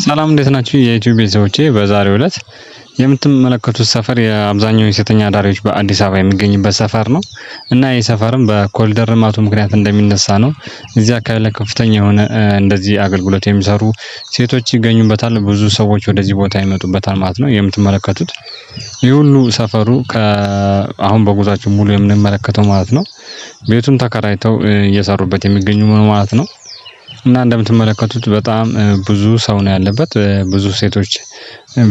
ሰላም እንዴት ናችሁ የዩቲዩብ ቤተሰቦቼ? በዛሬው ዕለት የምትመለከቱት ሰፈር የአብዛኛው የሴተኛ አዳሪዎች በአዲስ አበባ የሚገኝበት ሰፈር ነው እና ይህ ሰፈርም በኮሪደር ልማቱ ምክንያት እንደሚነሳ ነው። እዚህ አካባቢ ላይ ከፍተኛ የሆነ እንደዚህ አገልግሎት የሚሰሩ ሴቶች ይገኙበታል። ብዙ ሰዎች ወደዚህ ቦታ ይመጡበታል ማለት ነው። የምትመለከቱት ይህ ሁሉ ሰፈሩ አሁን በጉዟችን ሙሉ የምንመለከተው ማለት ነው ቤቱን ተከራይተው እየሰሩበት የሚገኙ ማለት ነው። እና እንደምትመለከቱት በጣም ብዙ ሰው ነው ያለበት። ብዙ ሴቶች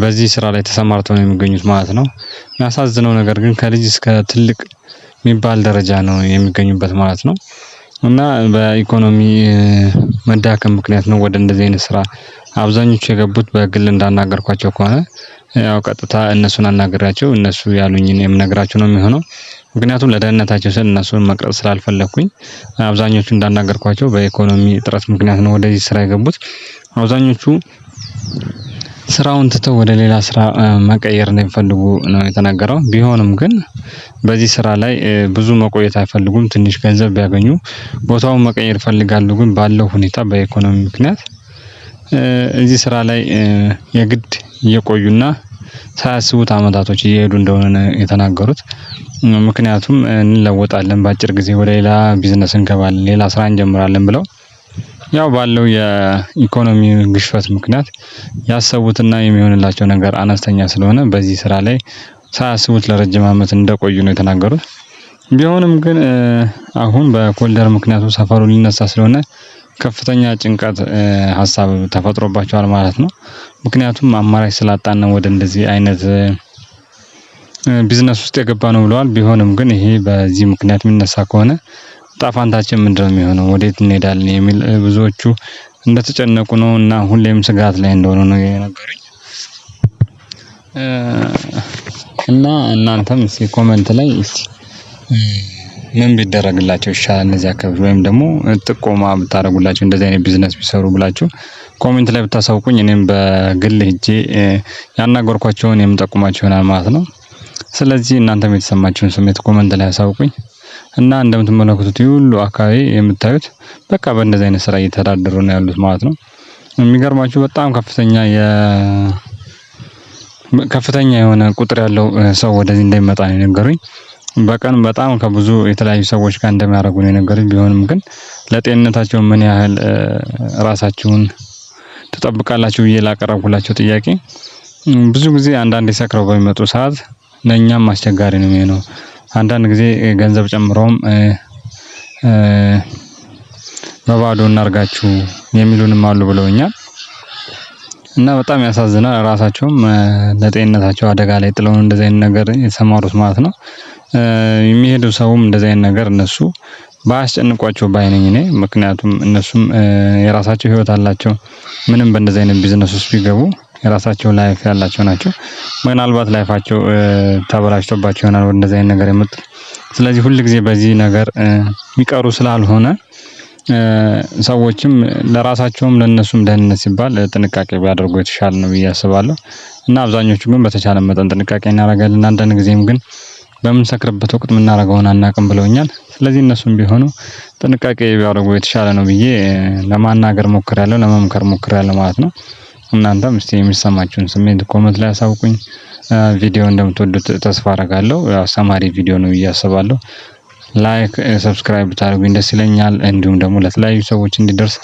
በዚህ ስራ ላይ ተሰማርተው ነው የሚገኙት ማለት ነው። የሚያሳዝነው ነገር ግን ከልጅ እስከ ትልቅ የሚባል ደረጃ ነው የሚገኙበት ማለት ነው። እና በኢኮኖሚ መዳከም ምክንያት ነው ወደ እንደዚህ አይነት ስራ አብዛኞቹ የገቡት። በግል እንዳናገርኳቸው ከሆነ ያው ቀጥታ እነሱን አናግሬያቸው እነሱ ያሉኝን የምነግራቸው ነው የሚሆነው። ምክንያቱም ለደህንነታቸው ስል እነሱን መቅረጽ ስላልፈለኩኝ አብዛኞቹ እንዳናገርኳቸው በኢኮኖሚ እጥረት ምክንያት ነው ወደዚህ ስራ የገቡት። አብዛኞቹ ስራውን ትተው ወደ ሌላ ስራ መቀየር እንደሚፈልጉ ነው የተናገረው። ቢሆንም ግን በዚህ ስራ ላይ ብዙ መቆየት አይፈልጉም። ትንሽ ገንዘብ ቢያገኙ ቦታውን መቀየር ይፈልጋሉ። ግን ባለው ሁኔታ በኢኮኖሚ ምክንያት እዚህ ስራ ላይ የግድ እየቆዩና ሳያስቡት አመታቶች እየሄዱ እንደሆነ ነው የተናገሩት። ምክንያቱም እንለወጣለን በአጭር ጊዜ ወደ ሌላ ቢዝነስ እንገባለን ሌላ ስራ እንጀምራለን ብለው ያው ባለው የኢኮኖሚ ግሽበት ምክንያት ያሰቡትና የሚሆንላቸው ነገር አነስተኛ ስለሆነ በዚህ ስራ ላይ ሳያስቡት ለረጅም አመት እንደቆዩ ነው የተናገሩት። ቢሆንም ግን አሁን በኮሪደር ምክንያቱ ሰፈሩ ሊነሳ ስለሆነ ከፍተኛ ጭንቀት ሀሳብ ተፈጥሮባቸዋል ማለት ነው። ምክንያቱም አማራጭ ስላጣን ነው ወደ እንደዚህ አይነት ቢዝነስ ውስጥ የገባነው ብለዋል። ቢሆንም ግን ይሄ በዚህ ምክንያት የሚነሳ ከሆነ እጣ ፈንታችን ምንድነው የሚሆነው? ወዴት እንሄዳለን? የሚል ብዙዎቹ እንደተጨነቁ ነው እና ሁሌም ስጋት ላይ እንደሆኑ ነው የነገሩኝ። እና እናንተም እስኪ ኮመንት ላይ እስኪ ምን ቢደረግላቸው ይሻላል እነዚህ አካባቢ ወይም ደግሞ ጥቆማ ብታደርጉላቸው እንደዚህ አይነት ቢዝነስ ቢሰሩ ብላችሁ ኮሜንት ላይ ብታሳውቁኝ እኔም በግል ሄጄ ያናገርኳቸውን የምጠቁማቸው ይሆናል ማለት ነው። ስለዚህ እናንተም የተሰማችሁን ስሜት ኮመንት ላይ አሳውቁኝ። እና እንደምትመለከቱት ሁሉ አካባቢ የምታዩት በቃ በእንደዚህ አይነት ስራ እየተዳደሩ ነው ያሉት ማለት ነው። የሚገርማችሁ በጣም ከፍተኛ የሆነ ቁጥር ያለው ሰው ወደዚህ እንደሚመጣ ነው የነገሩኝ። በቀን በጣም ከብዙ የተለያዩ ሰዎች ጋር እንደሚያደርጉ ነው የነገሩኝ። ቢሆንም ግን ለጤንነታቸው ምን ያህል ራሳችሁን ትጠብቃላችሁ ብዬ ላቀረብኩላቸው ጥያቄ ብዙ ጊዜ አንዳንዴ ሰክረው በሚመጡ ሰዓት ለኛም አስቸጋሪ ነው የሚሆነው። አንዳንድ ጊዜ ገንዘብ ጨምረውም በባዶ እናርጋችሁ የሚሉንም አሉ ብለውኛል። እና በጣም ያሳዝናል። ራሳቸውም ለጤንነታቸው አደጋ ላይ ጥለው እንደዚህ አይነት ነገር የተሰማሩት ማለት ነው። የሚሄዱ ሰውም እንደዚህ አይነት ነገር እነሱ ባያስጨንቋቸው ባይ ነኝ እኔ። ምክንያቱም እነሱም የራሳቸው ህይወት አላቸው። ምንም በእንደዚህ አይነት ቢዝነስ ውስጥ ቢገቡ የራሳቸው ላይፍ ያላቸው ናቸው። ምናልባት ላይፋቸው ተበላሽቶባቸው ይሆናል ወደ እንደዚህ አይነት ነገር የመጡት። ስለዚህ ሁል ጊዜ በዚህ ነገር የሚቀሩ ስላልሆነ ሰዎችም ለራሳቸውም ለነሱም ደህንነት ሲባል ጥንቃቄ ቢያደርጉ የተሻለ ነው ብዬ አስባለሁ። እና አብዛኞቹ ግን በተቻለ መጠን ጥንቃቄ እናደርጋለን። አንዳንድ ጊዜም ግን በምንሰክርበት ወቅት የምናደርገውን አናውቅም ብለውኛል። ስለዚህ እነሱም ቢሆኑ ጥንቃቄ ቢያደርጉ የተሻለ ነው ብዬ ለማናገር ሞክሬያለሁ፣ ለመምከር ሞክሬያለሁ ማለት ነው። እናንተም እስቲ የሚሰማችሁን ስሜት ኮመንት ላይ አሳውቁኝ። ቪዲዮ እንደምትወዱት ተስፋ አደርጋለሁ። ያው አስተማሪ ቪዲዮ ነው ብዬ አስባለሁ። ላይክ ሰብስክራይብ ብታደርጉኝ ደስ ይለኛል። እንዲሁም ደግሞ ለተለያዩ ሰዎች እንዲደርስ